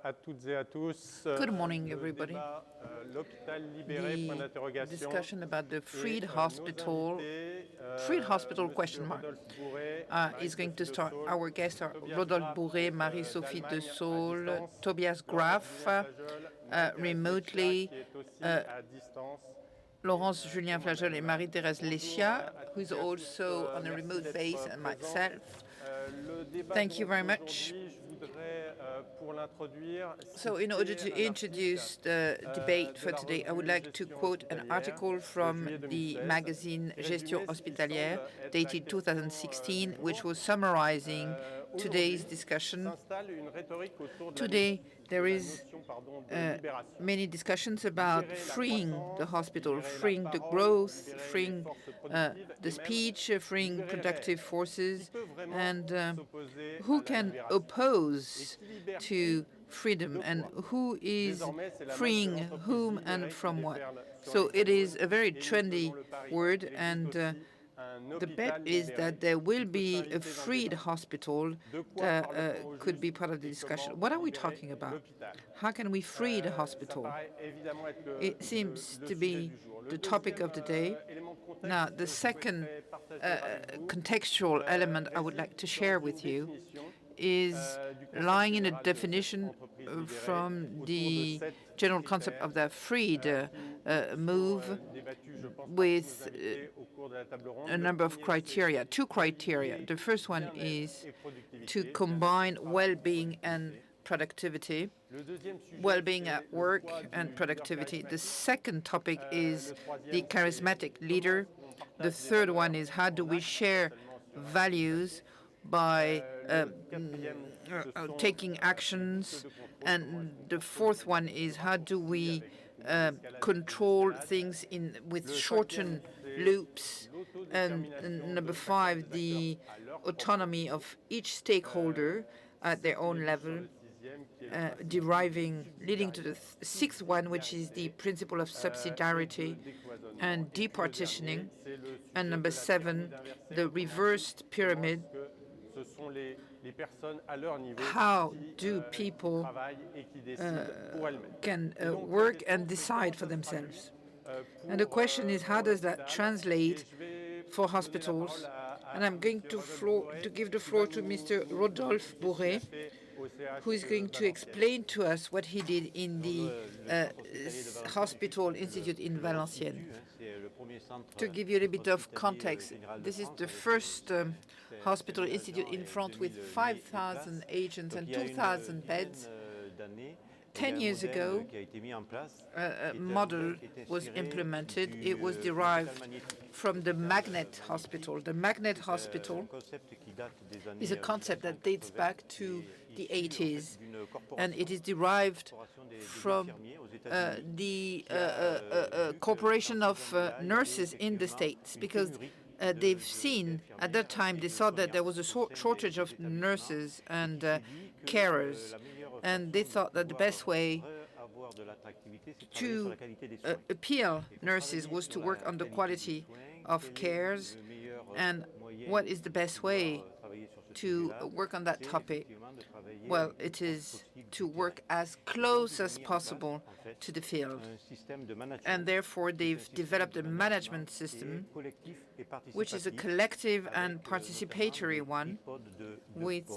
à toutes et à tous. Good morning, everybody. L'hôpital libéré, point The d'interrogation. discussion about the freed Et, hospital, question mark, is going to start. Our guests are Rodolphe Bourret, Marie-Sophie DESAULLE, Tobias GRAF, remotely, Laurence, JULLIEN-FLAGEUL, and Marie-Thérèse LECCIA, who is also on a remote base, and myself. Thank you very much. So in order to introduce the debate for today, I would like to quote an article from the magazine Gestion Hospitalière, dated 2016, which was summarizing today's discussion. Today, there is many discussions about freeing the hospital, freeing the growth, freeing the speech, freeing productive forces, and who can oppose to freedom, and who is freeing whom and from what. So it is a very trendy word, and the bet is that there will be a freed hospital that could be part of the discussion. What are we talking about? How can we free the hospital? It seems to be the topic of the day. Now, the second contextual element I would like to share with you is lying in a definition from the general concept of the freed move with a number of criteria, 2 criteria. The first one is to combine well-being and productivity, well-being at work and productivity. The second topic is the charismatic leader. The third one is how do we share values by taking actions. And the fourth one is how do we control things with shortened loops. And number 5, the autonomy of each stakeholder at their own level, leading to the 6th one, which is the principle of subsidiarity and departitioning. And number 7, the reversed pyramid. How do people can work and decide for themselves? And the question is, how does that translate for hospitals? And I'm going to give the floor to Mr. Rodolphe Bourret, who is going to explain to us what he did in the Hospital Institute in Valenciennes. To give you a little bit of context, this is the first hospital institute in France with 5,000 agents and 2,000 beds. 10 years ago, a model was implemented. It was derived from the Magnet Hospital. The Magnet Hospital is a concept that dates back to the 80s, and it is derived from the corporation of nurses in the States, because they've seen, at that time, they saw that there was a shortage of nurses and carers, and they thought that the best way to appeal nurses was to work on the quality of cares. And what is the best way to work on that topic? Well, it is to work as close as possible to the field. And therefore, they've developed a management system, which is a collective and participatory one, with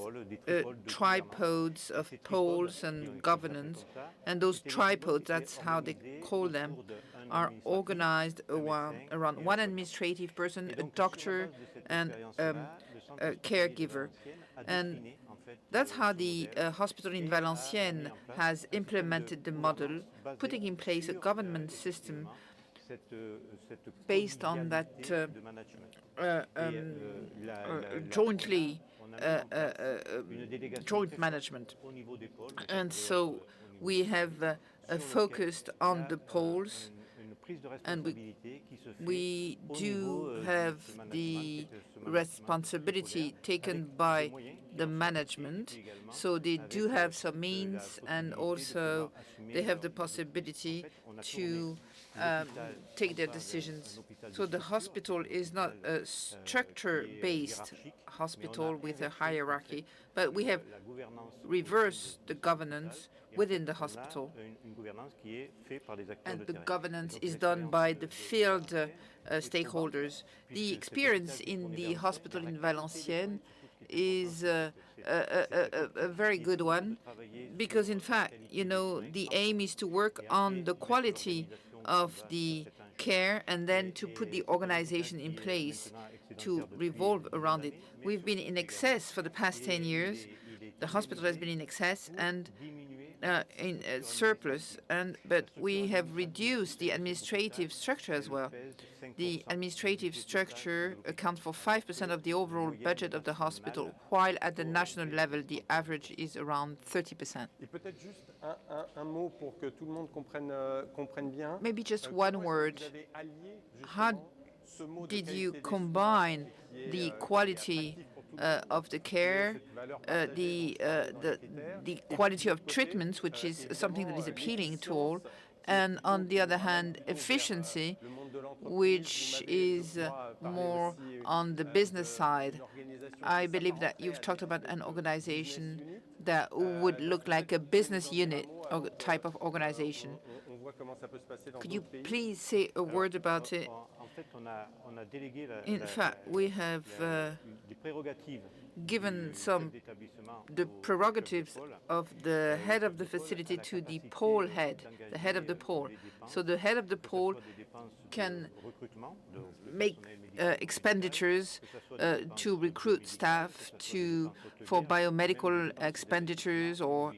tripods of poles and governance. And those tripods, that's how they call them, are organized around one administrative person, a doctor, and a caregiver. And that's how the hospital in Valenciennes has implemented the model, putting in place a government system based on that joint management. And so we have focused on the poles, and we do have the responsibility taken by the management. So they do have some means, and also they have the possibility to take their decisions. So the hospital is not a structure-based hospital with a hierarchy, but we have reversed the governance. within the hospital. And the governance is done by the field stakeholders. The experience in the hospital in Valenciennes is a very good one because, in fact, you know, the aim is to work on the quality of the care and then to put the organization in place to revolve around it. We've been in excess for the past 10 years. The hospital has been in excess and in surplus, but we have reduced the administrative structure as well. The administrative structure accounts for 5% of the overall budget of the hospital, while at the national level, the average is around 30%. Maybe just one word. How did you combine the quality of the care, the quality of treatments, which is something that is appealing to all, and on the other hand, efficiency, which is more on the business side? I believe that you've talked about an organization that would look like a business unit or type of organization. Could you please say a word about it? In fact, we have given the prerogatives of the head of the facility to the pole head, the head of the pole. So the head of the pole can make expenditures to recruit staff, for biomedical expenditures or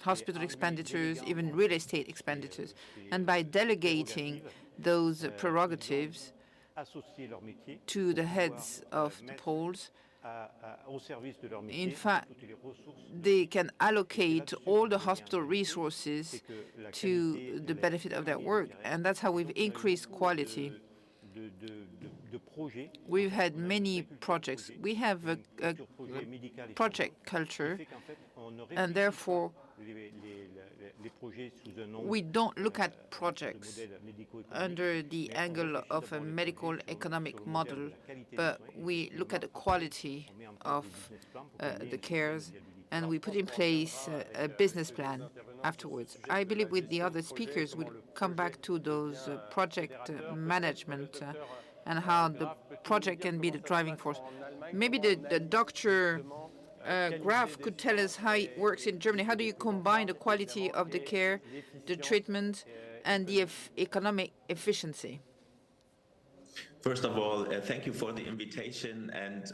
hospital expenditures, even real estate expenditures. And by delegating those prerogatives to the heads of the poles, in fact, they can allocate all the hospital resources to the benefit of their work. And that's how we've increased quality. We've had many projects. We have a project culture, and therefore we don't look at projects under the angle of a medical economic model, but we look at the quality of the cares, and we put in place a business plan afterwards. I believe with the other speakers, we'll come back to those project management and how the project can be the driving force. Maybe the Dr. GRAF could tell us how it works in Germany. How do you combine the quality of the care, the treatment, and the economic efficiency? First of all, thank you for the invitation, and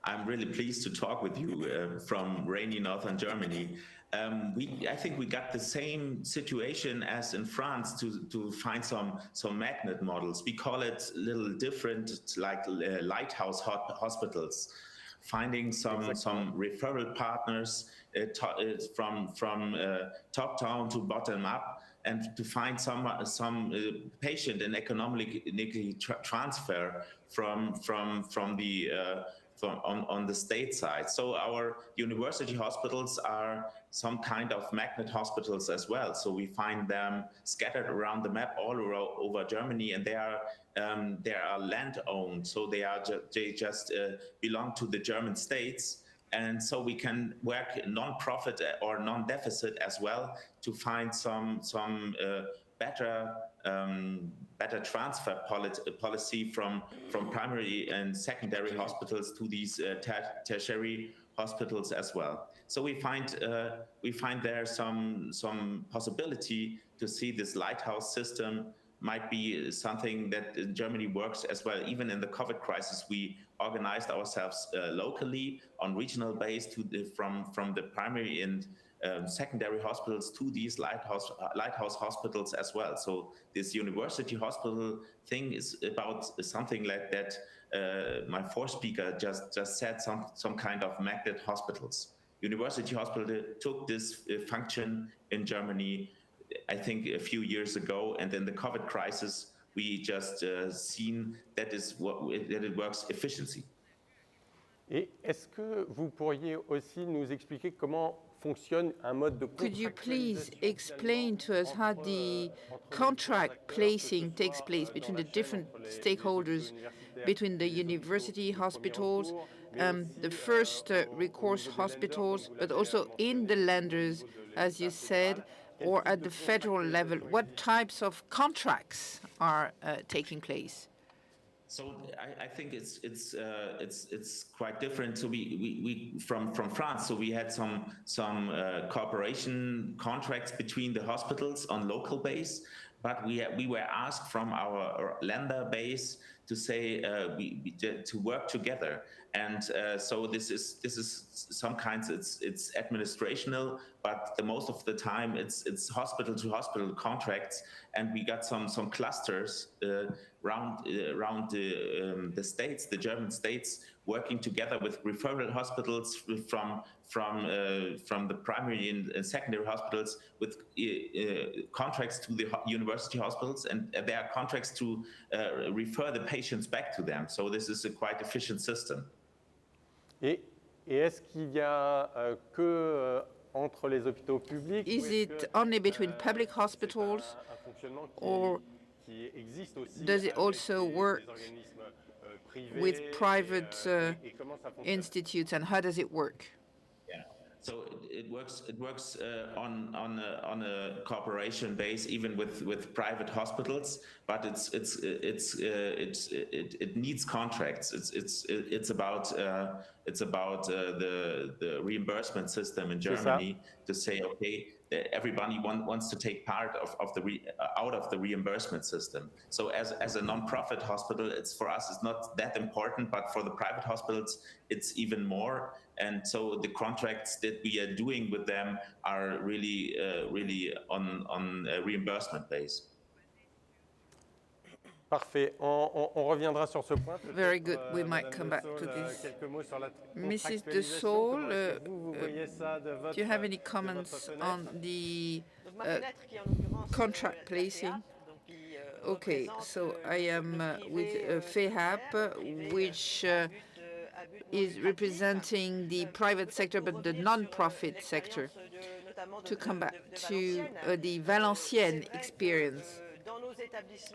I'm really pleased to talk with you from rainy northern Germany. I think we got the same situation as in France to find some magnet models. We call it a little different, like lighthouse hospitals. Finding some referral partners from top down to bottom up, and to find some patient and economically transfer on the state side. So our university hospitals are some kind of magnet hospitals as well. So we find them scattered around the map all over Germany, and they are land owned. So they just belong to the German states. And so we can work non-profit or non-deficit as well to find some better transfer policy from primary and secondary hospitals to these tertiary hospitals as well. So we find there some possibility to see this lighthouse system might be something that in Germany works as well. Even in the COVID crisis, we organized ourselves locally on regional base from the primary and secondary hospitals to these lighthouse hospitals as well. So this university hospital thing is about something like that. My fourth speaker just said some kind of magnet hospitals. University hospital took this function in Germany, I think a few years ago, and in the COVID crisis, we just seen that it works efficiency. Et est-ce que vous pourriez aussi nous expliquer comment fonctionne un mode de contractualisation? Could you please explain to us how the contract placing takes place between the different stakeholders, between the university hospitals the first recourse hospitals, but also in the lenders, as you said, or at the federal level? What types of contracts are taking place? So I think it's quite different. So we from France. So we had some cooperation contracts between the hospitals on local base, but we were asked from our lender base to say to work together. And so this is some kinds it's administrational, but the most of the time it's hospital to hospital contracts, and we got some clusters around the states, the German states, working together with referral hospitals from the primary and secondary hospitals with contracts to the university hospitals, and there are contracts to refer the patients back to them. So this is a quite efficient system. Et est-ce qu'il y a que entre les hôpitaux publics? Is it only between public hospitals, or does it also work with private institutes, and how does it work? Yeah, so it works on a cooperation base, even with private hospitals, but it needs contracts. It's about the reimbursement system in Germany to say, okay, everybody wants to take part out of the reimbursement system. So as a non-profit hospital, for us it's not that important, but for the private hospitals it's even more. And so the contracts that we are doing with them are really on a reimbursement base. Parfait. On reviendra sur ce point. Very good. We might come back to this. Mrs. DESAULLE, do you have any comments on the contract placing? Okay, so I am with FEHAP, which is representing the private sector, but the non-profit sector. To come back to the Valenciennes experience,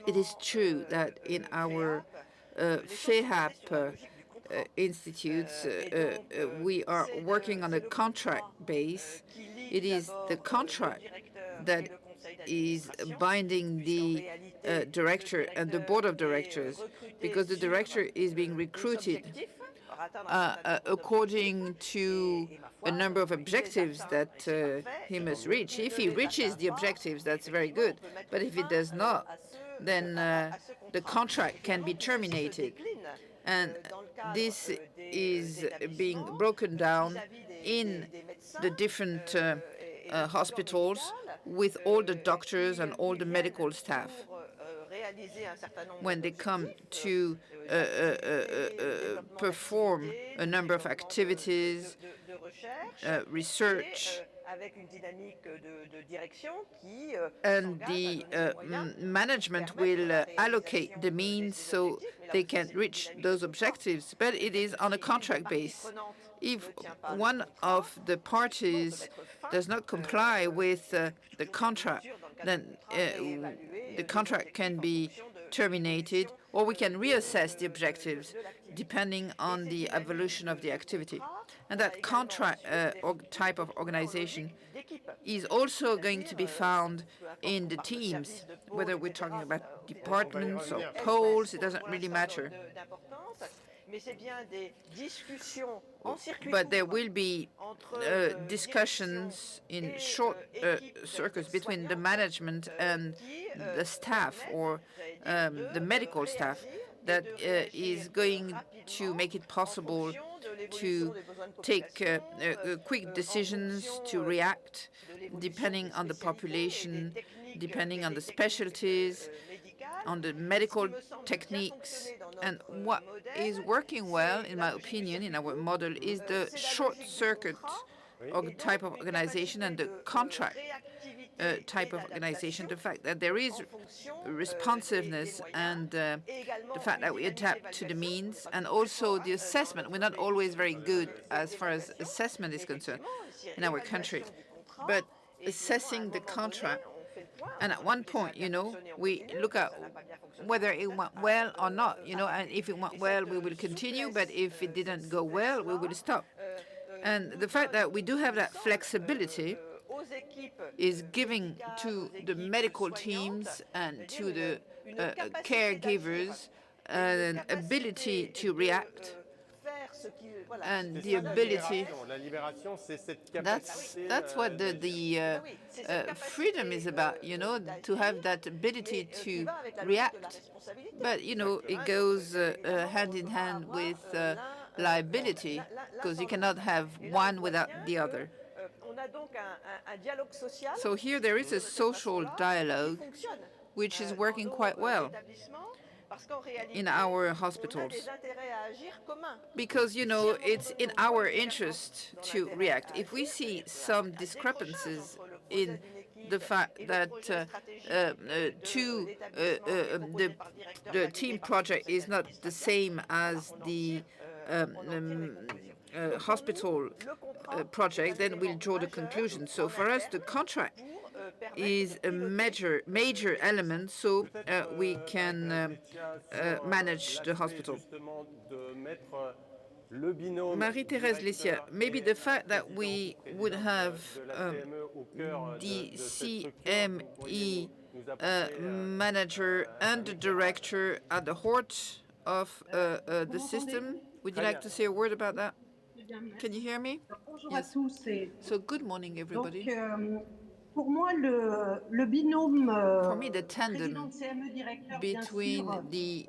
it is true that in our FEHAP institutes, we are working on a contract base. It is the contract that is binding the director and the board of directors, because the director is being recruited according to a number of objectives that he must reach. If he reaches the objectives, that's very good. But if he does not, then the contract can be terminated. And this is being broken down in the different hospitals with all the doctors and all the medical staff. When they come to perform a number of activities, research, and the management will allocate the means so they can reach those objectives, but it is on a contract base. If one of the parties does not comply with the contract, then the contract can be terminated, or we can reassess the objectives depending on the evolution of the activity. And that contract type of organization is also going to be found in the teams, whether we're talking about departments or poles, it doesn't really matter. But there will be discussions in short circuits between the management and the staff, or the medical staff, that is going to make it possible to take quick decisions, to react depending on the population, depending on the specialties, on the medical techniques. And what is working well, in my opinion, in our model, is the short-circuit type of organization and the contract type of organization. The fact that there is responsiveness, and the fact that we adapt to the means, and also the assessment. We're not always very good as far as assessment is concerned in our country, but assessing the contract, And at one point, you know, we look at whether it went well or not, you know, and if it went well, we will continue, but if it didn't go well, we will stop. And the fact that we do have that flexibility is giving to the medical teams and to the caregivers an ability to react and the ability. That's what the freedom is about, you know, to have that ability to react. But, you know, it goes hand in hand with liability, because you cannot have one without the other. So here there is a social dialogue which is working quite well in our hospitals, because, you know, it's in our interest to react. If we see some discrepancies in the fact that the team project is not the same as the hospital project, then we'll draw the conclusion. So for us, the contract is a major element, so we can manage the hospital. Marie-Thérèse, LECCIA, maybe the fact that we would have the CME manager and the director at the heart of the system. Would you like to say a word about that? Can you hear me? Yes. So good morning, everybody. Pour moi, le binôme For me, the tandem between the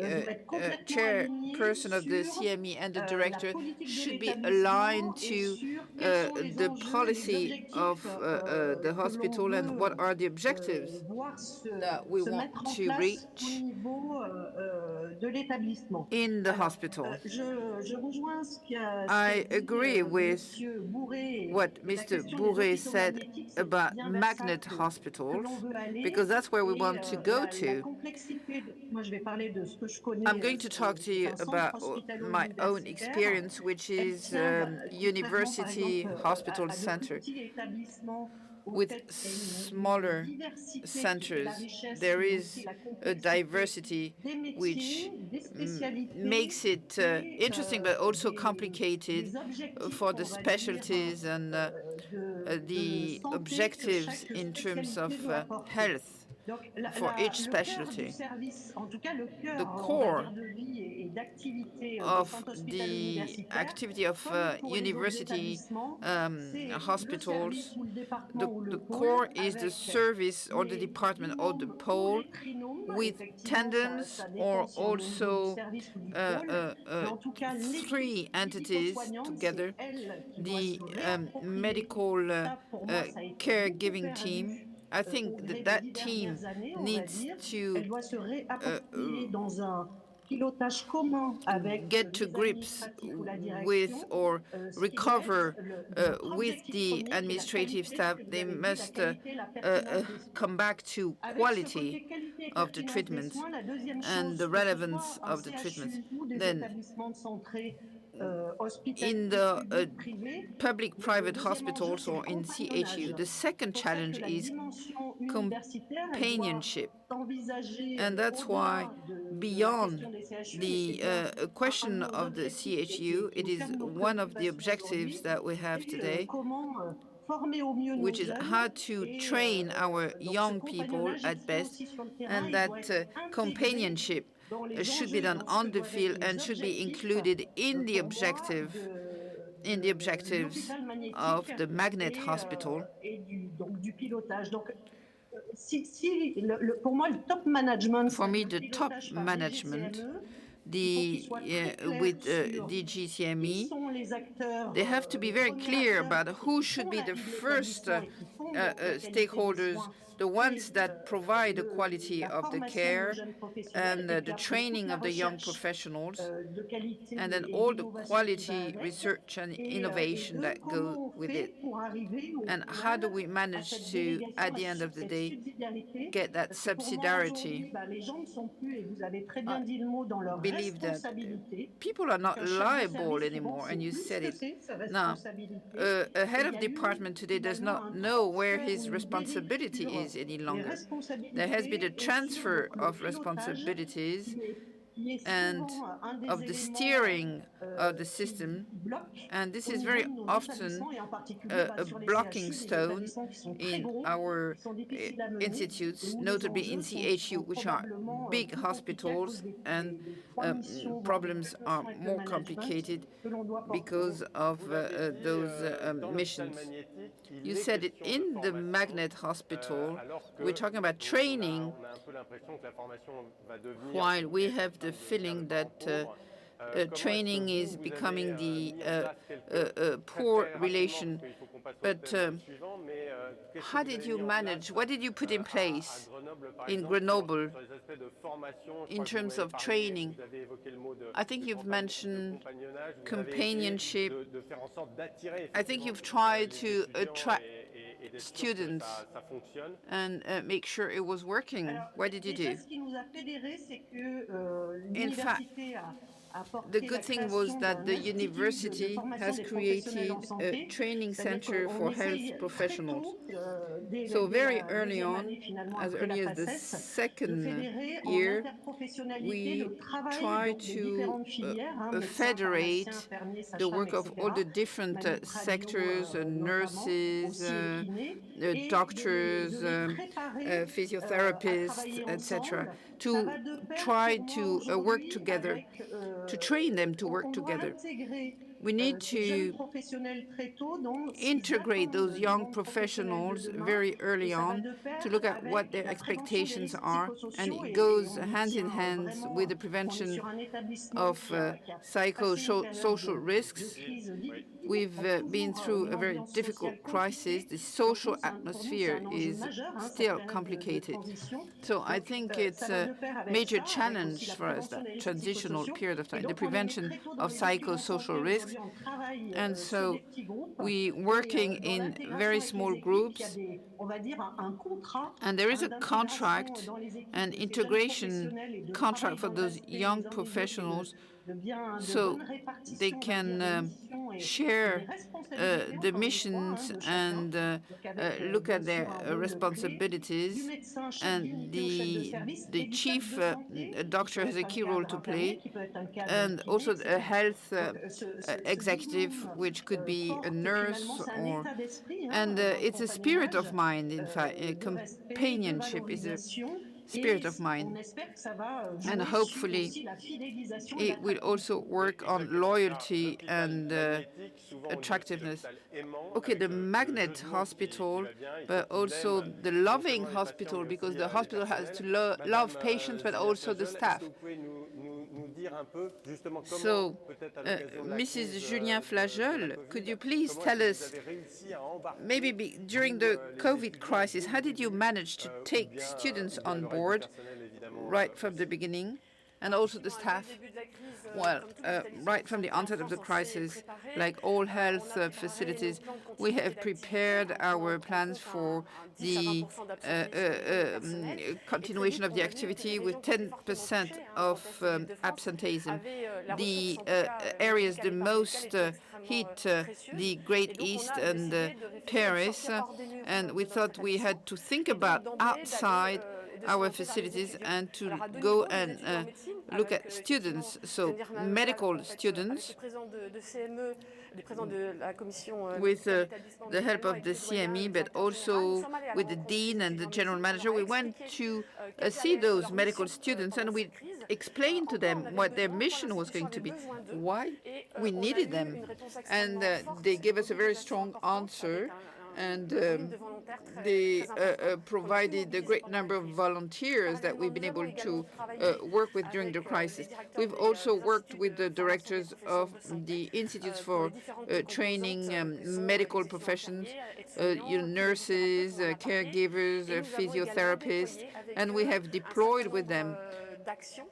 chairperson of the CME and the director should be aligned to the policy of the hospital and what are the objectives that we want to reach in the hospital. I agree with what Mr. Bourret said about magnet hospitals, because that's where we want to go to. I'm going to talk to you about my own experience, which is University Hospital Center. With smaller centers, there is a diversity which makes it interesting, but also complicated for the specialties and the objectives in terms of health for each specialty. The core of the activity of university hospitals, the core is the service or the department or the pole with tandons or also three entities together. The medical caregiving team, I think that team needs to get to grips with or recover with the administrative staff. They must come back to quality of the treatments and the relevance of the treatments. Then in the public-private hospitals or in CHU, the second challenge is companionship. And that's why, beyond the question of the CHU, it is one of the objectives that we have today, which is how to train our young people at best, and that companionship should be done on the field and should be included in the objectives of the magnet hospital. For me, the top management, with DGCME, they have to be very clear about who should be the first stakeholders, the ones that provide the quality of the care and the training of the young professionals, and then all the quality research and innovation that go with it. And how do we manage to, at the end of the day, get that subsidiarity? I believe that people are not liable anymore, and you said it. Now, a head of department today does not know where his responsibility is. case any longer. There has been a transfer of responsibilities and of the steering of the system, and this is very often a blocking stone in our institutes, notably in CHU, which are big hospitals, and problems are more complicated because of those missions. You said it in the Magnet Hospital, we're talking about training, while we have the feeling that training is becoming the poor relation. But how did you manage? What did you put in place in Grenoble in terms of training? I think you've mentioned companionship. I think you've tried to attract students and make sure it was working. What did you do? In fact, the good thing was that the university has created a training center for health professionals. So very early on, as early as the second year, we try to federate the work of all the different sectors, nurses, doctors, physiotherapists, etc., to try to work together, to train them to work together. We need to integrate those young professionals very early on to look at what their expectations are, and it goes hand in hand with the prevention of psychosocial risks. We've been through a very difficult crisis. The social atmosphere is still complicated. So I think it's a major challenge for us, that transitional period of time, the prevention of psychosocial risks. And so we're working in very small groups, and there is a contract, an integration contract for those young professionals, so they can share the missions and look at their responsibilities. And the chief doctor has a key role to play, and also a health executive, which could be a nurse, or and it's a spirit of mind. In fact, companionship is a spirit of mind, and hopefully it will also work on loyalty and attractiveness. Okay, the Magnet Hospital, but also the loving hospital, because the hospital has to love patients, but also the staff. So, Mrs. Jullien-FLAGEUL, could you please tell us, maybe during the COVID crisis, how did you manage to take students on board right from the beginning, and also the staff? Well, right from the onset of the crisis, like all health facilities, we have prepared our plans for the continuation of the activity with 10% of absenteeism. The areas the most hit, the Great East and Paris, and we thought we had to think about outside our facilities and to go and look at students, so medical students, with the help of the CME, but also with the dean and the general manager. We went to see those medical students, and we explained to them what their mission was going to be, why we needed them. And they gave us a very strong answer, and they provided a great number of volunteers that we've been able to work with during the crisis. We've also worked with the directors of the institutes for training medical professions, nurses, caregivers, physiotherapists, and we have deployed with them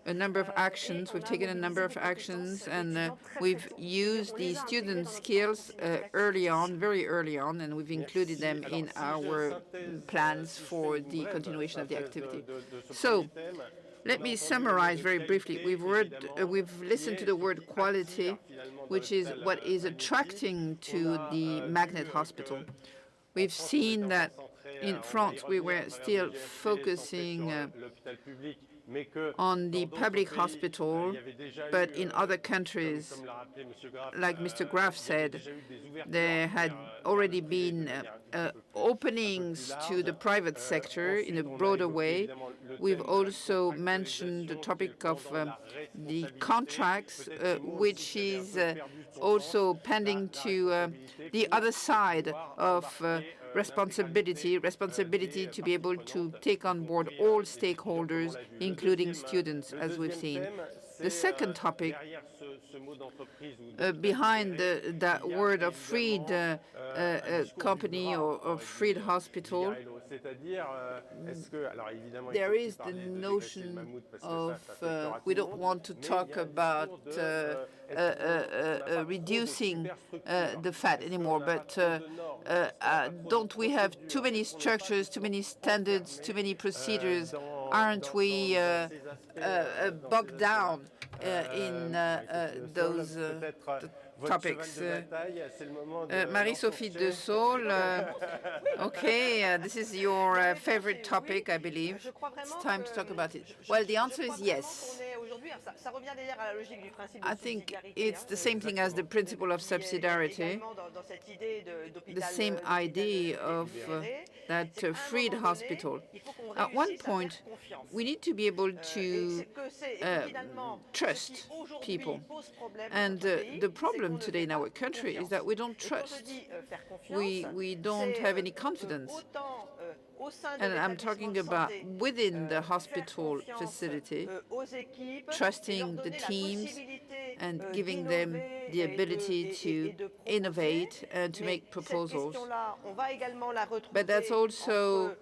a number of actions. We've taken a number of actions, and we've used the student skills early on, very early on, and we've included them in our plans for the continuation of the activity. So let me summarize very briefly. We've listened to the word quality, which is what is attracting to the Magnet Hospital. We've seen that in France, we were still focusing on the public hospital, but in other countries, like Mr. Graf said, there had already been openings to the private sector in a broader way. We've also mentioned the topic of the contracts, which is also pending to the other side of responsibility to be able to take on board all stakeholders, including students, as we've seen. The second topic, behind that word of freed company or freed hospital, there is the notion of, we don't want to talk about reducing the fat anymore, but don't we have too many structures, too many standards, too many procedures? Aren't we bogged down in those topics? Marie-Sophie DESAULLE, okay, this is your favorite topic, I believe. It's time to talk about it. Well, the answer is yes. I think it's the same thing as the principle of subsidiarity, the same idea of that freed hospital. At one point, we need to be able to trust people. And the problem today in our country is that we don't trust. We don't have any confidence. And I'm talking about within the hospital facility, trusting the teams and giving them the ability to innovate and to make proposals. But that's also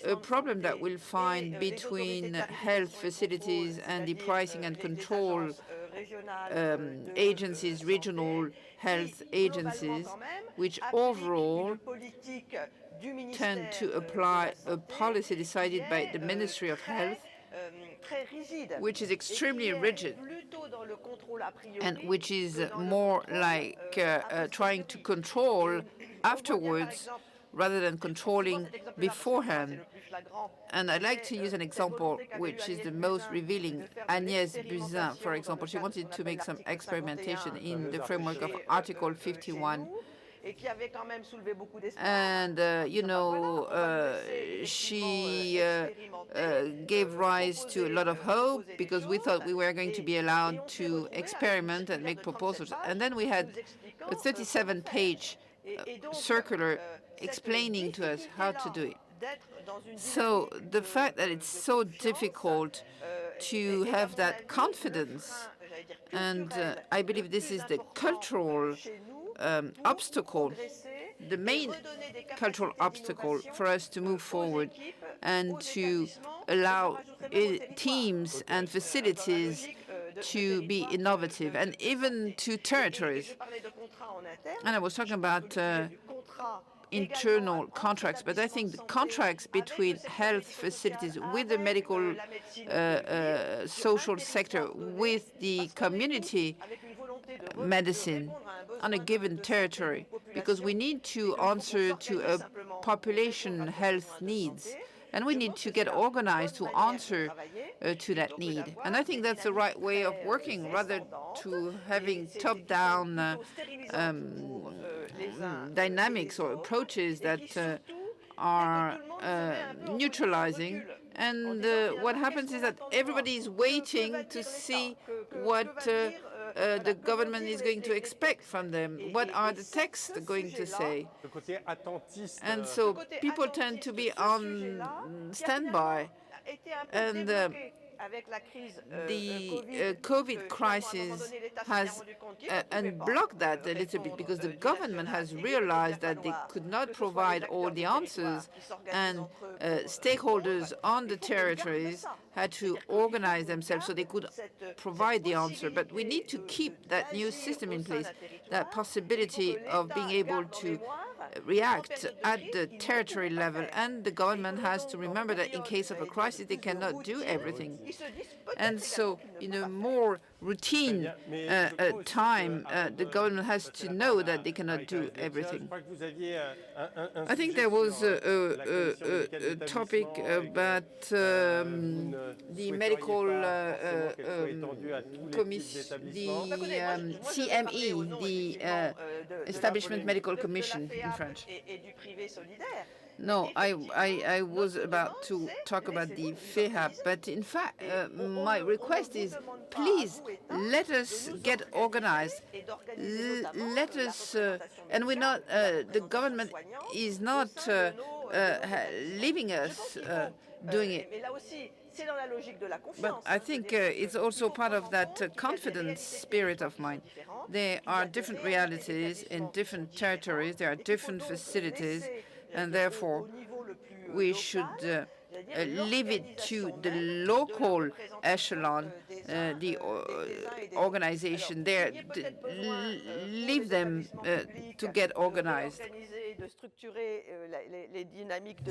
a problem that we'll find between health facilities and the pricing and control agencies, regional health agencies, which overall tend to apply a policy decided by the Ministry of Health, which is extremely rigid and which is more like trying to control afterwards rather than controlling beforehand. And I'd like to use an example which is the most revealing. Agnès Buzyn, for example, she wanted to make some experimentation in the framework of Article 51. And, you know, she gave rise to a lot of hope because we thought we were going to be allowed to experiment and make proposals. And then we had a 37-page circular explaining to us how to do it. So the fact that it's so difficult to have that confidence, and I believe this is the cultural obstacle, the main cultural obstacle for us to move forward and to allow teams and facilities to be innovative, and even to territories. And I was talking about internal contracts, but I think the contracts between health facilities with the medical social sector, with the community medicine on a given territory, because we need to answer to a population health needs, and we need to get organized to answer to that need. And I think that's the right way of working, rather to having top-down dynamics or approaches that are neutralizing. And what happens is that everybody is waiting to see what the government is going to expect from them. What are the texts going to say? And so people tend to be on standby. And the COVID crisis has unblocked that a little bit, because the government has realized that they could not provide all the answers, and stakeholders on the territories had to organize themselves so they could provide the answer. But we need to keep that new system in place, that possibility of being able to react at the territory level, and the government has to remember that in case of a crisis they cannot do everything. And so in a more routine time, the government has to know that they cannot do everything. I think there was a topic about the medical the CME, the Establishment Medical Commission in French. No, I was about to talk about the FEHAP, but in fact, my request is, please, let us get organized. Let us, and we're not, the government is not leaving us doing it. But I think it's also part of that confidence spirit of mine. There are different realities in different territories. There are different facilities. And therefore, we should leave it to the local echelon, the organization there, leave them to get organized.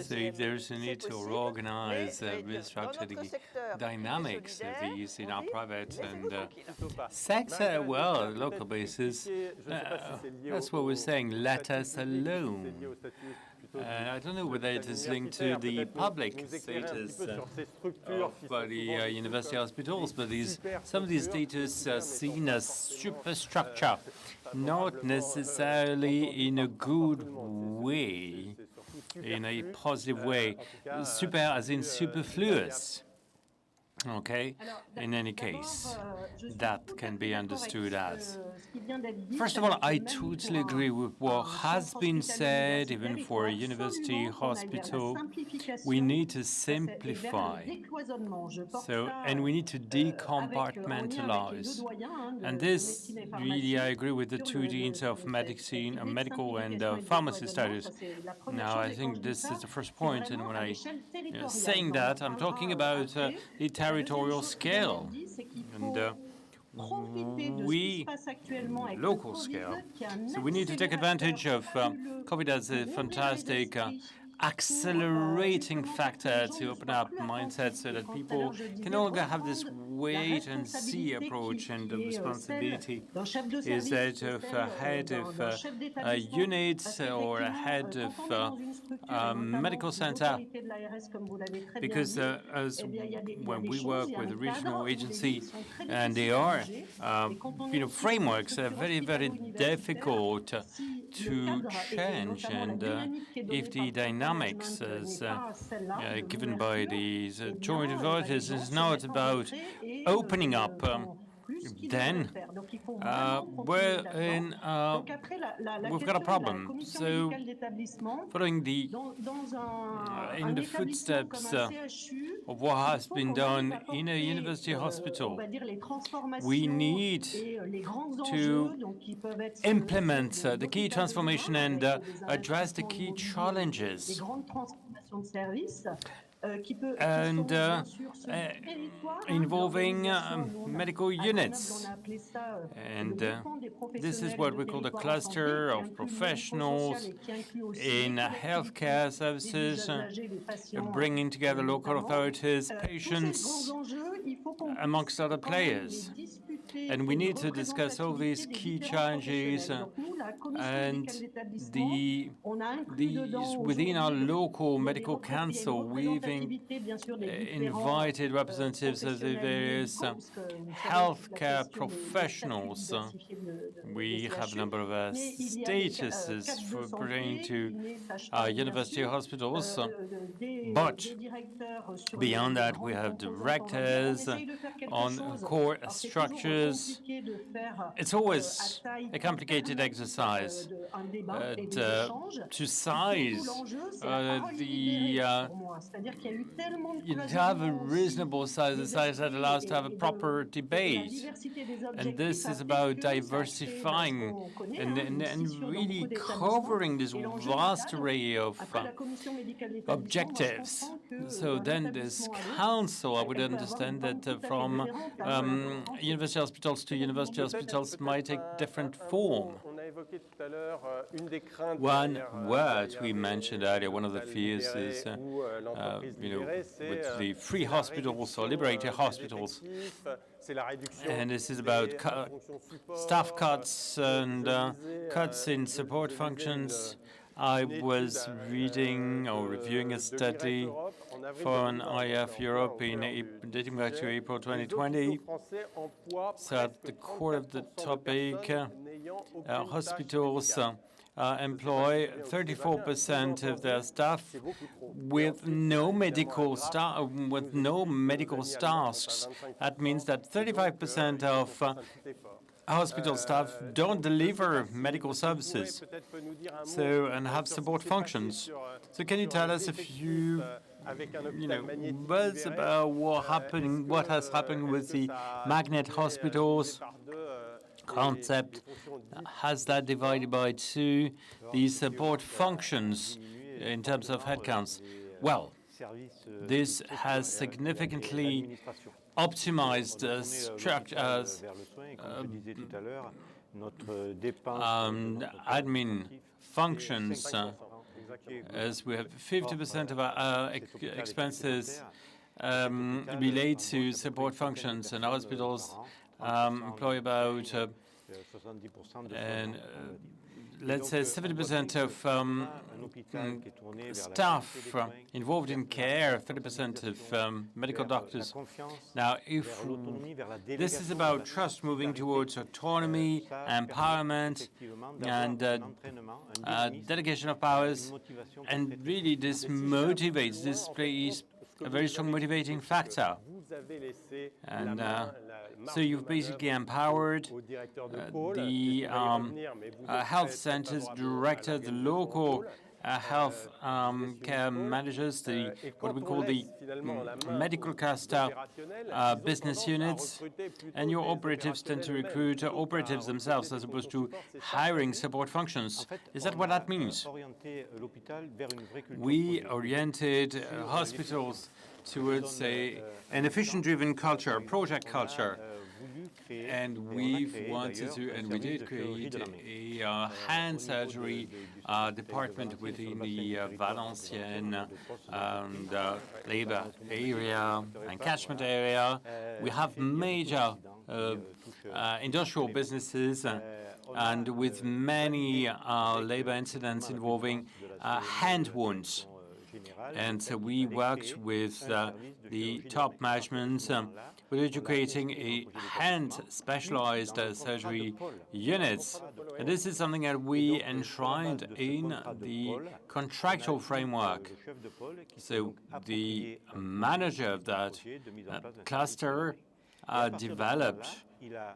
So if there's a need to organize, restructure the dynamics of these in our private and sector, well, local basis, that's what we're saying, let us alone. I don't know whether it is linked to the public status of the university hospitals, but some of these status are seen as superstructure, not necessarily in a good way, in a positive way. Super as in superfluous. Okay, in any case, that can be understood as. First of all, I totally agree with what has been said, even for a university hospital. We need to simplify. And we need to decompartmentalize. And this, really, I agree with the two deans of medicine, medical and pharmacy studies. Now, I think this is the first point, and when I saying that, I'm talking about the territorial scale and local scale. So we need to take advantage of COVID as a fantastic accelerating factor to open up mindsets so that people can no longer have this wait and see approach, and the responsibility is that of a head of a unit or a head of medical center, because as when we work with a regional agency, and they are frameworks are very, very difficult to change, and if the dynamics as given by these joint authorities is not about opening up, then we're in, we've got a problem. So, following in the footsteps of what has been done in a university hospital, we need to implement the key transformation and address the key challenges. And involving medical units. And this is what we call the cluster of professionals in healthcare services, bringing together local authorities, patients, amongst other players. And we need to discuss all these key challenges and these within our local medical council. We've invited representatives of the various healthcare professionals. We have a number of statuses pertaining to university hospitals, but beyond that, we have directors on core structures. It's always a complicated exercise to size you have a reasonable size, a size that allows to have a proper debate. And this is about diversifying and really covering this vast array of objectives. So then this council, I would understand that from university hospitals to university hospitals might take different form. One word we mentioned earlier, one of the fears is, with the free hospitals or liberated hospitals. And this is about staff cuts and cuts in support functions. I was reading or reviewing a study for an IF Europe dating back to April 2020. So at the core of the topic, hospitals employ 34% of their staff with no medical tasks. That means that 35% of hospital staff don't deliver medical services, and have support functions. So can you tell us a few, words about what has happened with the magnet hospitals concept? Has that divided by two the support functions in terms of headcounts? Well, this has significantly optimized admin functions, as we have 50% of our expenses relate to support functions, and hospitals employ about let's say 70% of staff involved in care, 30% of medical doctors. Now, if this is about trust moving towards autonomy, empowerment, and delegation of powers, and really this motivates, this plays a very strong motivating factor. And so you've basically empowered the health centers director, the local health care managers, what we call the medical cluster business units, and your operatives tend to recruit operatives themselves as opposed to hiring support functions. Is that what that means? We oriented hospitals towards an efficient-driven culture, a project culture. And we've wanted to, and we did create a hand surgery department within the Valenciennes labor area and catchment area. We have major industrial businesses and with many labor incidents involving hand wounds. And so we worked with the top management with educating a hand-specialized surgery units. And this is something that we enshrined in the contractual framework. So the manager of that cluster developed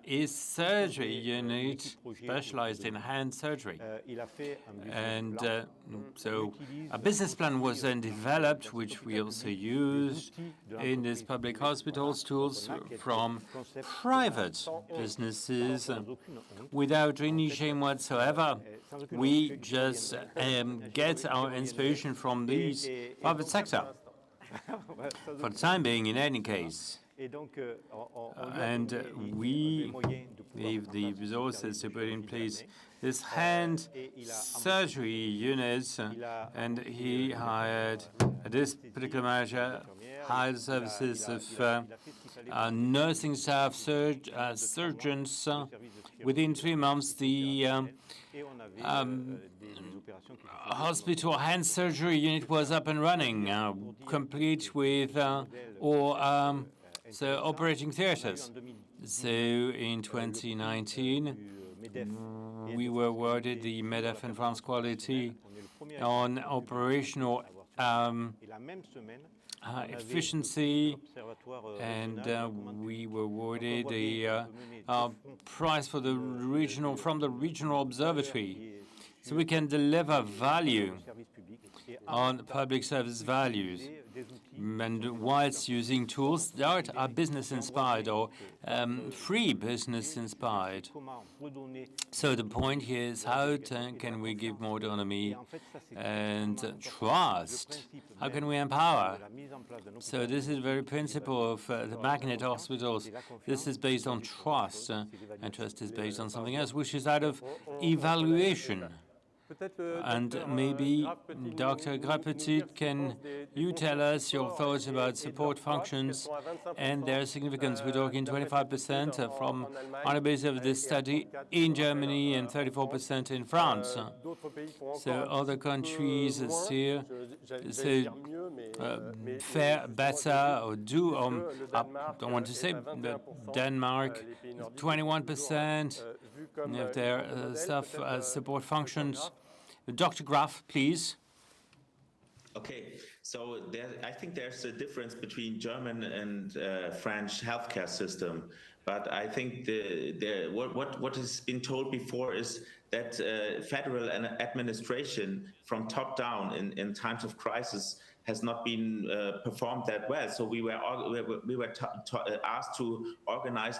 a surgery unit specialized in hand surgery. And so a business plan was then developed, which we also used in these public hospitals, tools from private businesses without any shame whatsoever. We just get our inspiration from these private sector. For the time being, in any case. And we gave the resources to put in place this hand surgery unit, and he hired, this particular manager hired services of nursing staff, surgeons. Within 3 months, the hospital hand surgery unit was up and running, complete with so operating theaters. So in 2019, we were awarded the MEDEF in France quality on operational efficiency, and we were awarded a prize for the from the regional observatory. So we can deliver value on public service values and why it's using tools that are business-inspired or free business-inspired. So the point here is how can we give more autonomy and trust? How can we empower? So this is the very principle of the magnet hospitals. This is based on trust, and trust is based on something else, which is out of evaluation. And maybe, Dr. Grapetit, can you tell us your thoughts about support functions and their significance? We're talking 25% from on the basis of this study in Germany and 34% in France. So other countries still fare better or do, I don't want to say, but Denmark, 21% of their support functions. Dr. Graf, please. Okay, so I think there's a difference between German and French healthcare system, but I think what has been told before is that federal administration from top down in times of crisis has not been performed that well. So we were asked to organize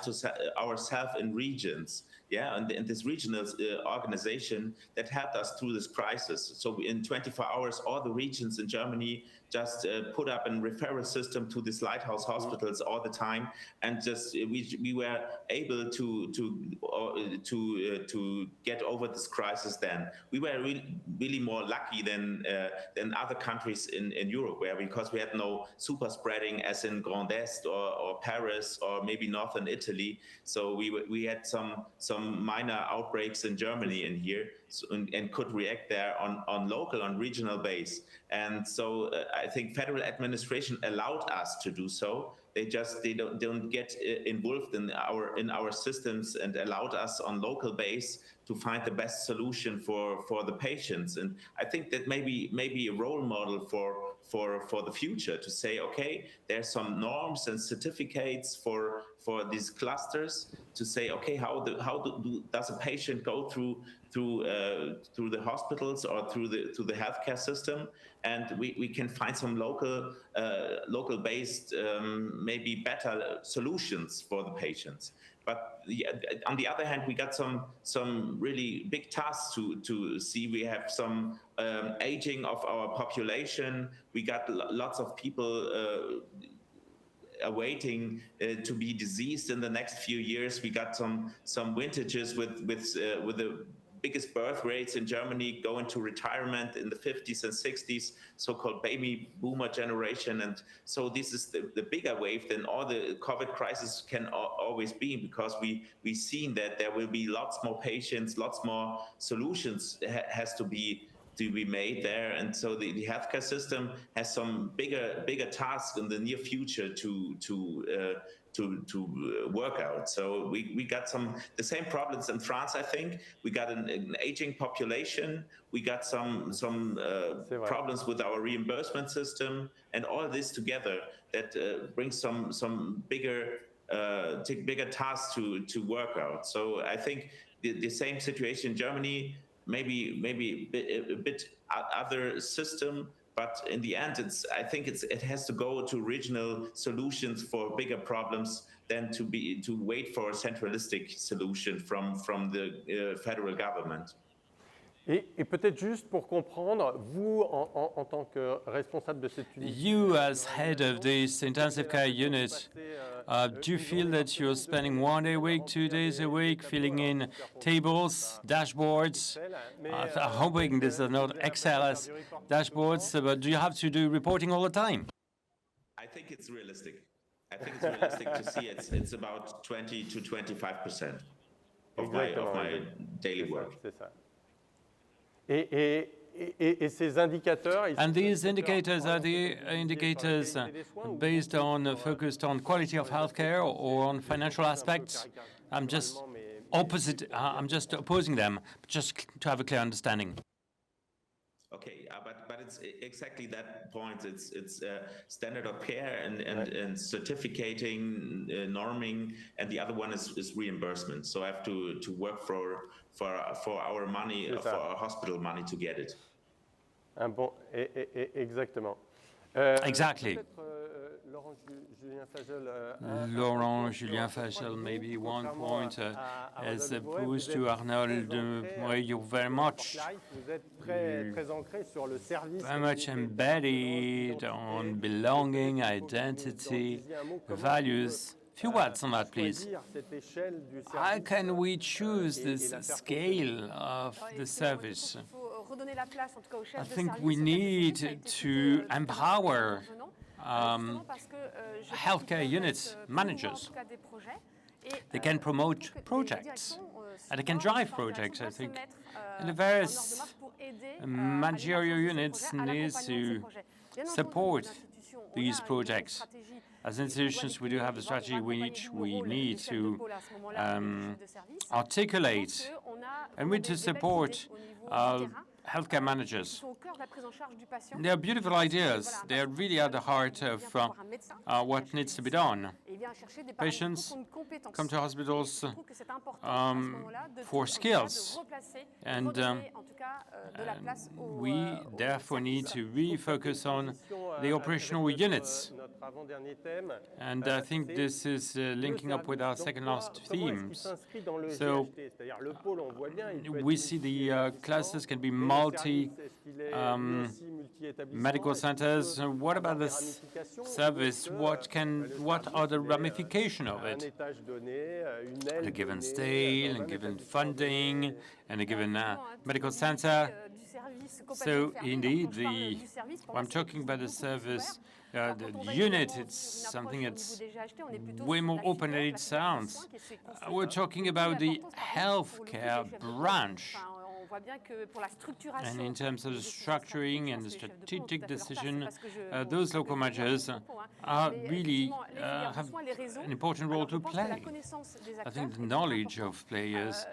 ourselves in regions, and this regional organization that helped us through this crisis. So in 24 hours, all the regions in Germany just put up a referral system to these lighthouse hospitals all the time, and just we were able to get over this crisis. Then we were really more lucky than other countries in Europe, because we had no super spreading as in Grand Est or Paris or maybe northern Italy. So we had some minor outbreaks in Germany in here, and could react there on regional base. And so I think federal administration allowed us to do so. They don't get involved in our systems, and allowed us on local base to find the best solution for the patients. And I think that maybe a role model for the future, to say, okay, there's some norms and certificates for these clusters, to say, okay, how does a patient go through the hospitals or through the healthcare system, and we can find some local based maybe better solutions for the patients. But on the other hand, we got some really big tasks to see. We have some aging of our population. We got lots of people awaiting to be diseased in the next few years. We got some vintages with the biggest birth rates in Germany go into retirement in the 50s and 60s, so-called baby boomer generation. And so this is the bigger wave than all the COVID crisis can always be, because we've seen that there will be lots more patients, lots more solutions has to be made there. And so the healthcare system has some bigger tasks in the near future to work out. So we got the same problems in France. I think we got an aging population. We got some problems with our reimbursement system, and all this together that brings some bigger tasks to work out. So I think the same situation in Germany, maybe a bit other system. But in the end, I think it has to go to regional solutions for bigger problems than to wait for a centralistic solution from the federal government. Et peut-être juste pour comprendre, vous, en tant que responsable de cette unité, you as head of this intensive care unit, do you feel that you're spending 1 day a week, 2 days a week, filling in tables, dashboards? I'm hoping this is not Excel as dashboards, but do you have to do reporting all the time? I think it's realistic. I think it's realistic to see it's about 20 to 25% of my daily work. C'est ça. Et ces indicateurs, and these indicators are the indicators based on, focused on quality of healthcare or on financial aspects. I'm just opposing them, just to have a clear understanding. Okay, but it's exactly that point. It's standard of care and certificating, norming, and the other one is reimbursement. So I have to work for our money, for our hospital money to get it. Exactement. Exactly. Laurent, Jullien-FLAGEUL, maybe one point, as opposed to Arnold, you're very much embedded on belonging, identity, values. Few words on that, please. How can we choose this scale of the service? I think we need to empower healthcare unit managers. They can promote projects, and they can drive projects, I think. And the various managerial units need to support these projects. As institutions, we do have a strategy which we need to articulate, and we need to support healthcare managers. They are beautiful ideas. They are really at the heart of what needs to be done. Patients come to hospitals for skills, and we therefore need to refocus on the operational units. And I think this is linking up with our second last themes. So we see the clusters can be multi-medical centers. What about this service? What are the ramifications of it? A given scale, a given funding, and a given medical center. So indeed, I'm talking about the service, the unit, it's something that's way more open than it sounds. We're talking about the healthcare branch. And in terms of the structuring and the strategic decision, those local managers are really have an important role to play. I think the knowledge of players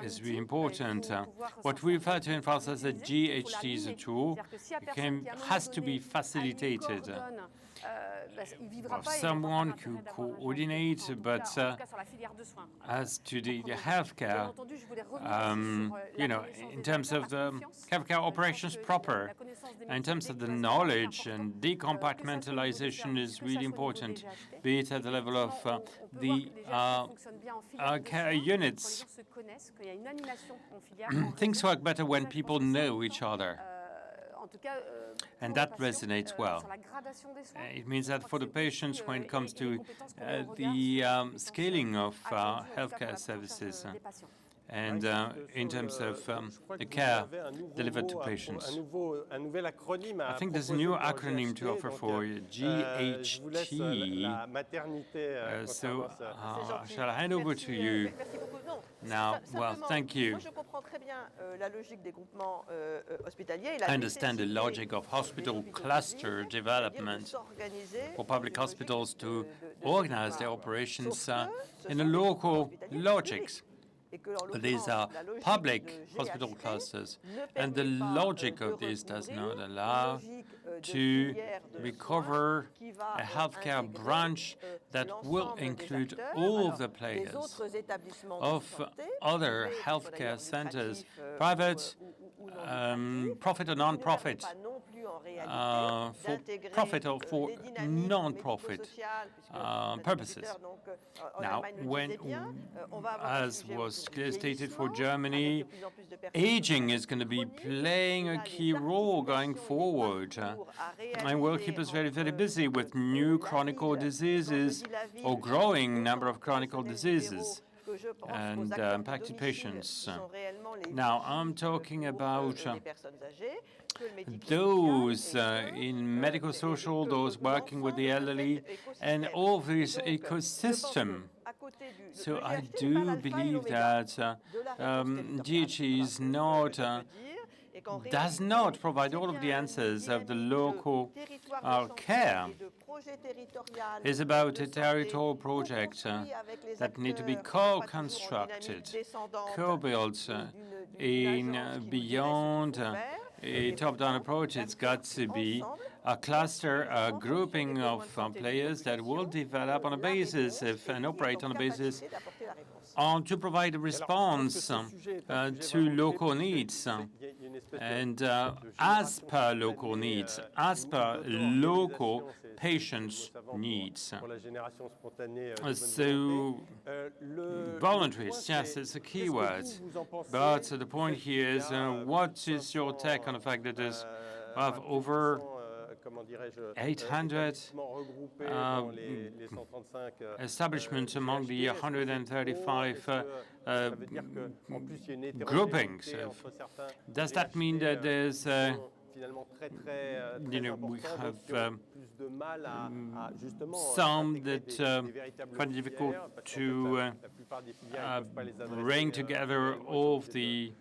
is really important. What we refer to in France as a GHT is a tool, has to be facilitated. Of someone who coordinates, but as to the healthcare, in terms of the healthcare operations proper, in terms of the knowledge and decompartmentalization is really important, be it at the level of the care units. Things work better when people know each other. And that resonates well. It means that for the patients, when it comes to the scaling of healthcare services, and in terms of the care delivered to patients. I think there's a new acronym to offer for GHT. Shall I hand over to you now? Well, thank you. I understand the logic of hospital cluster development for public hospitals to organize their operations in a local logics. These are public hospital clusters, and the logic of this does not allow to recover a healthcare branch that will include all of the players of other healthcare centers, private, profit or non-profit, for profit or for non-profit purposes. Now, as was clearly stated for Germany, aging is going to be playing a key role going forward and will keep us very, very busy with new chronic diseases or growing number of chronic diseases and impacted patients. Now, I'm talking about those in medical social, those working with the elderly, and all this ecosystem. So I do believe that DHE is does not provide all of the answers of the local care. It's about a territorial project that need to be co-constructed, co-built in beyond a top-down approach. It's got to be a cluster, a grouping of players that will develop on a basis and operate on a basis to provide a response to local needs. And as per local needs, as per local patients' needs. pour la génération spontanée de bonne So, volonté. voluntaries, yes, it's a key word. But the point here is, what is your take on the fact that there's over 800 establishments among the 135 groupings? Does that mean that there's, we have some that find it difficult to bring together all of the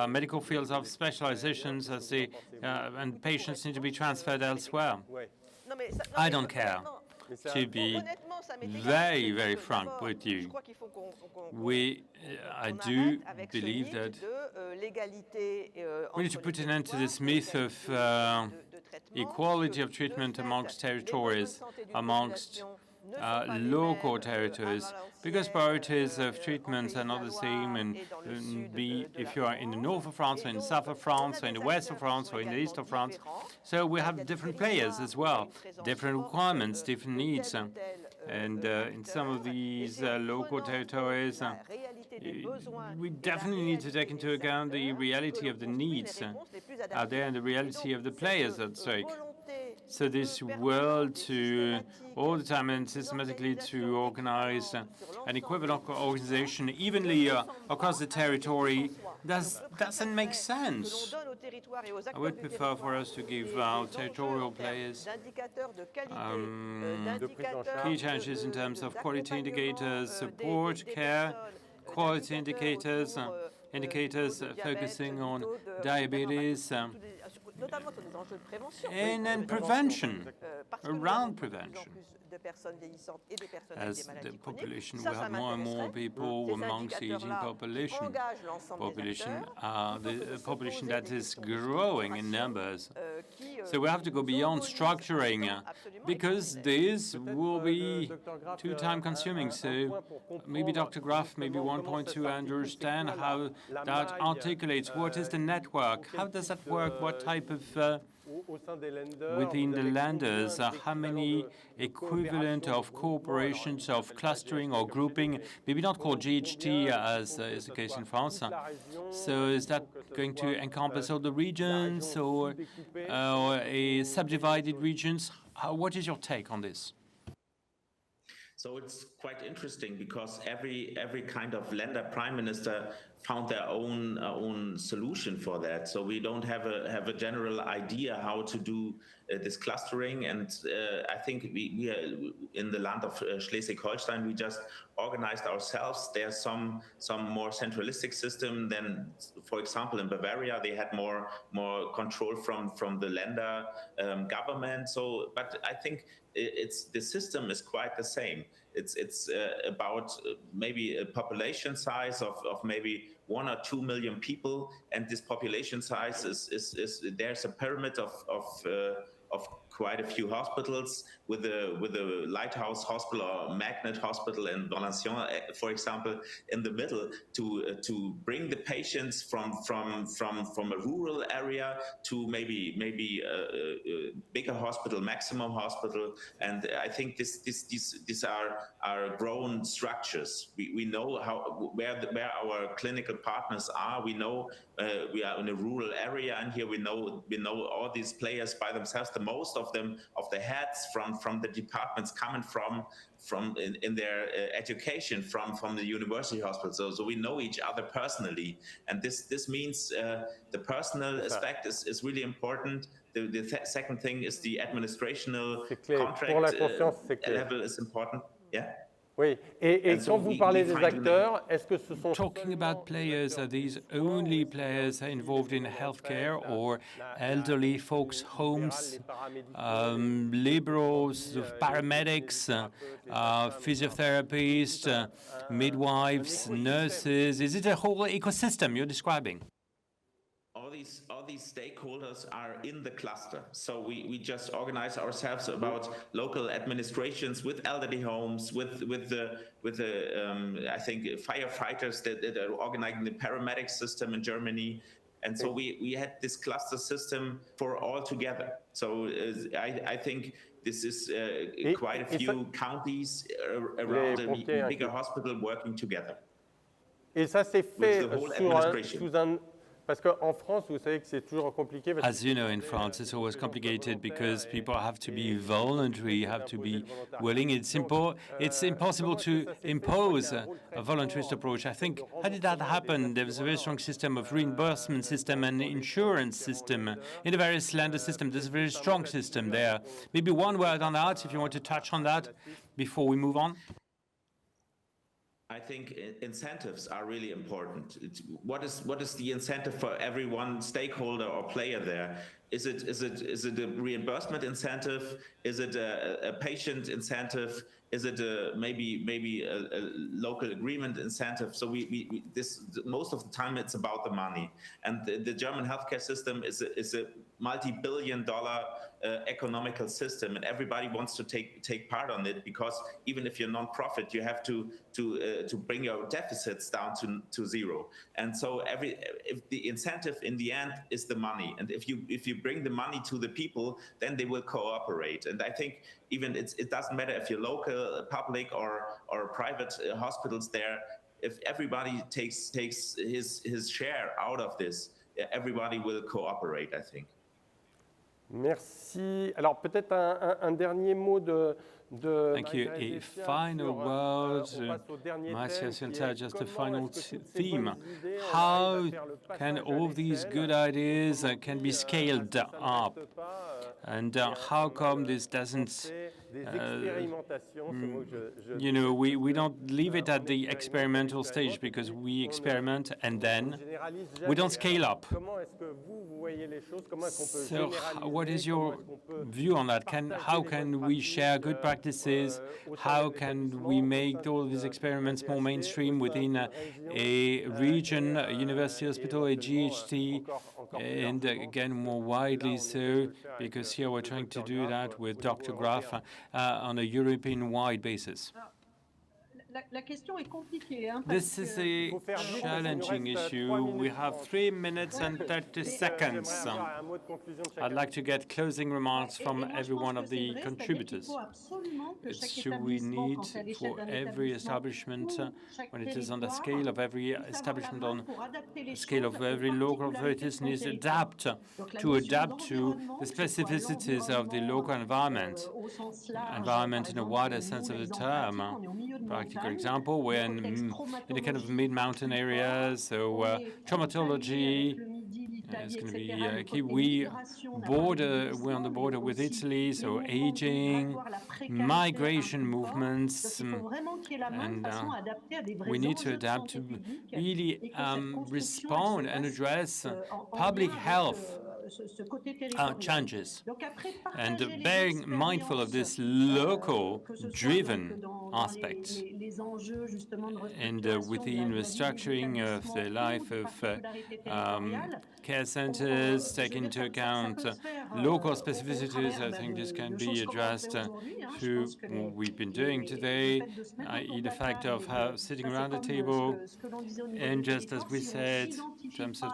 medical fields of specializations as the, and patients need to be transferred elsewhere? I don't care. To be very, very frank with you, I do believe that we need to put an end to this myth of equality of treatment amongst territories, amongst local territories, because priorities of treatments are not the same, and if you are in the north of France, or in the south of France, or in the west of France, or in the east of France. So we have different players as well, different requirements, different needs. And in some of these local territories, we definitely need to take into account the reality of the needs out there and the reality of the players at stake. So this will to all the time and systematically to organize an equivalent organization evenly across the territory doesn't make sense. I would prefer for us to give our territorial players key challenges in terms of quality indicators, support, care, quality indicators, indicators focusing on diabetes, and then prevention, around prevention. As the population, we have more and more people amongst the aging population. The population that is growing in numbers. So we have to go beyond structuring, because this will be too time-consuming. So maybe Dr. Graf, maybe one point to understand how that articulates. What is the network? How does that work? What type of within the lenders, how many equivalent of corporations of clustering or grouping, maybe not called GHT as is the case in France. So is that going to encompass all the regions or a subdivided regions? What is your take on this? So it's quite interesting because every kind of lender prime minister found their own solution for that. So we don't have a general idea how to do this clustering. And I think we in the land of Schleswig-Holstein, we just organized ourselves. There's some more centralistic system than, for example, in Bavaria, they had more control from the lender government. So, but I think the system is quite the same. It's about maybe a population size of maybe 1 or 2 million people, and this population size is there's a pyramid of quite a few hospitals, with a lighthouse hospital or magnet hospital in Valenciennes, for example, in the middle, to bring the patients from a rural area to maybe a bigger hospital, maximum hospital. And I think these are grown structures. We know where our clinical partners are. We know we are in a rural area, and here we know all these players by themselves. The most of them, of the heads from the departments, coming from in their education from the university hospital. So we know each other personally, and this means the personal aspect is really important. The second thing is the administrational contract level is important. Yeah. Oui, et quand vous parlez des acteurs, est-ce que ce sont... Talking about players, are these only players involved in healthcare or elderly folks' homes, liberals, paramedics, physiotherapists, midwives, nurses? Is it a whole ecosystem you're describing? All these stakeholders are in the cluster. So we just organize ourselves about local administrations with elderly homes, with the I think firefighters that are organizing the paramedic system in Germany. And so we had this cluster system for all together. So I think this is quite a few counties around a bigger hospital working together. Et ça s'est fait sous un... Parce qu'en France, vous savez que c'est toujours compliqué. As you know, in France, it's always complicated because people have to be voluntary, have to be willing. It's impossible to impose a voluntarist approach. I think, how did that happen? There was a very strong system of reimbursement system and insurance system. In a very slender system, there's a very strong system there. Maybe one word on that, if you want to touch on that before we move on. I think incentives are really important. What is the incentive for every one stakeholder or player there? Is it a reimbursement incentive? Is it a patient incentive? Is it maybe a local agreement incentive? So most of the time it's about the money. And the German healthcare system is a multi-billion-dollar economical system, and everybody wants to take part on it, because even if you're non-profit, you have to bring your deficits down to zero. And so if the incentive in the end is the money, and if you bring the money to the people, then they will cooperate. And I think even it doesn't matter if you're local, public, or private hospitals there. If everybody takes his share out of this, everybody will cooperate, I think. Merci. Alors peut-être un dernier mot de Thank you. A final word, Marie-Sophie, just a final theme. How can all these good ideas can be scaled up? And how come this doesn't, you know, we don't leave it at the experimental stage, because we experiment and then we don't scale up. So what is your view on that? How can we share good practices? How can we make all these experiments more mainstream within a region, a university hospital, a GHT, and again more widely so, because here we're trying to do that with Dr. Graf on a European-wide basis. This is a challenging issue. We have 3 minutes and 30 seconds. I'd like to get closing remarks from every one of the contributors. We need for every establishment, when it is on the scale of every establishment, on the scale of every local authorities, needs to adapt to the specificities of the local environment in a wider sense of the term. Practical example, we're in a kind of mid-mountain area, so traumatology is going to be key. We're on the border with Italy, so aging, migration movements, and we need to adapt to really respond and address public health challenges, and being mindful of this local-driven aspect, and within restructuring of the life of care centers, take into account local specificities. I think this can be addressed through what we've been doing today, i.e. the fact of sitting around the table, and just as we said, in terms of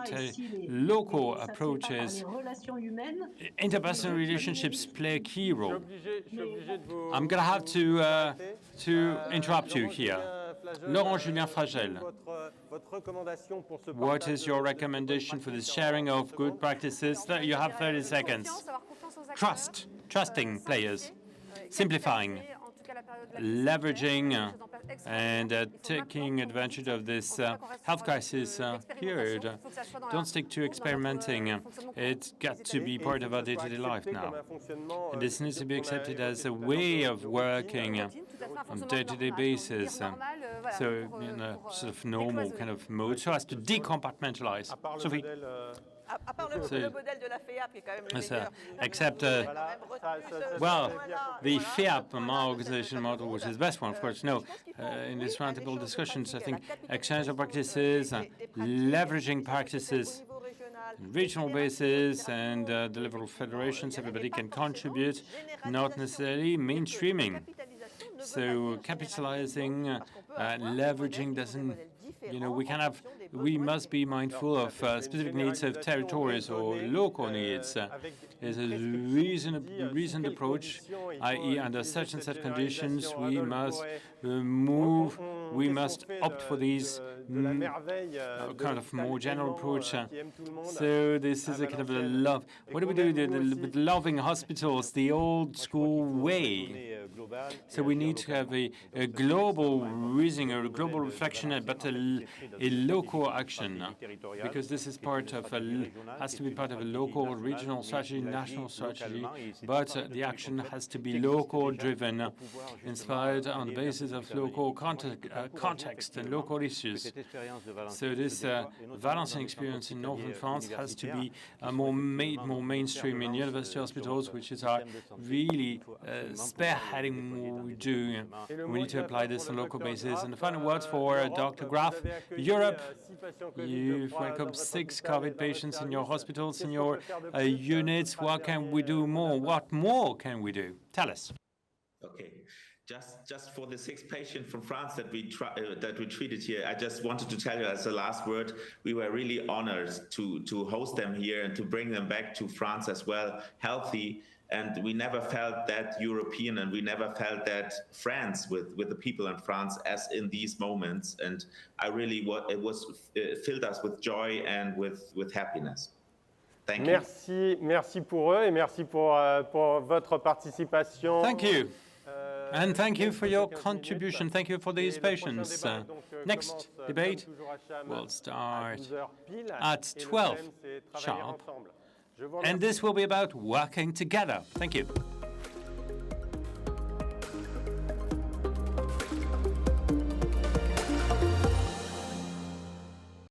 local approaches, interpersonal relationships play a key role. I'm going to have to interrupt you here. Laurence Julien-Flageuil, what is your recommendation for the sharing of good practices? You have 30 seconds. Trusting players, simplifying, leveraging and taking advantage of this health crisis period. Don't stick to experimenting. It's got to be part of our day-to-day life now. And this needs to be accepted as a way of working on a day-to-day basis. So in a sort of normal kind of mode, so as to decompartmentalize. Sophie? Except, well, the FEHAP, my organization model, which is the best one, of course, no. In these roundtable discussions, I think exchange of practices, leveraging practices, regional basis, and the level of federations, everybody can contribute, not necessarily mainstreaming. So capitalizing, leveraging doesn't you know, we must be mindful of specific needs of territories or local needs. It's a reasoned approach, i.e. under such and such conditions, we must we must opt for these kind of more general approach. So this is a kind of a love. What do we do with loving hospitals, the old school way? So we need to have a global reasoning, or a global reflection, but a local action, because this is part of has to be part of a local, regional strategy, national strategy, but the action has to be local driven, inspired on the basis of local context and local issues. So this Valenciennes experience in northern France has to be made more mainstream in university hospitals, which is our really spearheading what we do. We need to apply this on a local basis. And the final words for Dr. Graf. Europe, you've welcomed 6 COVID patients in your hospitals, in your units. What can we do more? What more can we do? Tell us. Okay. Just for the 6 patients from France that we treated here, I just wanted to tell you as a last word, we were really honored to host them here and to bring them back to France as well, healthy. And we never felt that European, and we never felt that France with the people in France as in these moments. And I really, it filled us with joy and with happiness. Thank you. Merci pour eux et merci pour votre participation. Thank you. And thank you for your contribution. Thank you for these patients. Next debate will start at 12 sharp. And this will be about working together. Thank you.